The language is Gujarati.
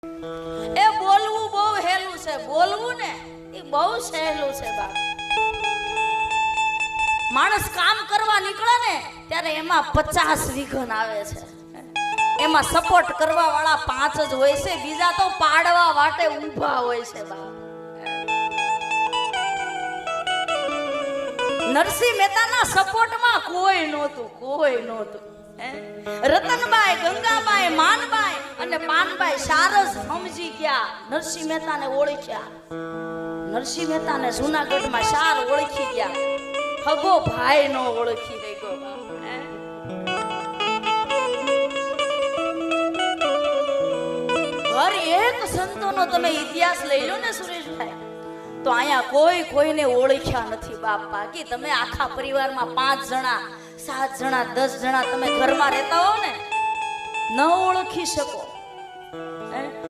એ બોલવું બહુ હેલું છે, બોલવું ને એ બહુ સહેલું છે બાપ. માણસ કામ કરવા નીકળે ને ત્યારે એમાં 50 વિઘન આવે છે. એમાં સપોર્ટ કરવા વાળા 5 જ હોય છે, બીજા તો પાડવા વાટે ઊભા હોય છે બાપ. નરસિંહ મહેતાના સપોર્ટમાં કોઈ નહોતું. રતનબાઈ, ગંગાબાઈ, માનબાઈ અને પાનબાઈ શારજ સમજી ગયા, નરસિંહ મહેતાને ઓળખ્યા. નરસિંહ મહેતાને જૂનાગઢમાં શાર ઓળખી ગયા, હગો ભાઈ નો ઓળખી ગયો. હર એક સંતોનો તમે ઇતિહાસ લઈ લો ને સુરેશભાઈ, તો અહીંયા કોઈને ઓળખ્યા નથી બાપ. બાકી તમે આખા પરિવારમાં 5 જણા, 7 જણા, 10 જણા તમે ઘરમાં રહેતા હો ને, ન ઓળખી શકો.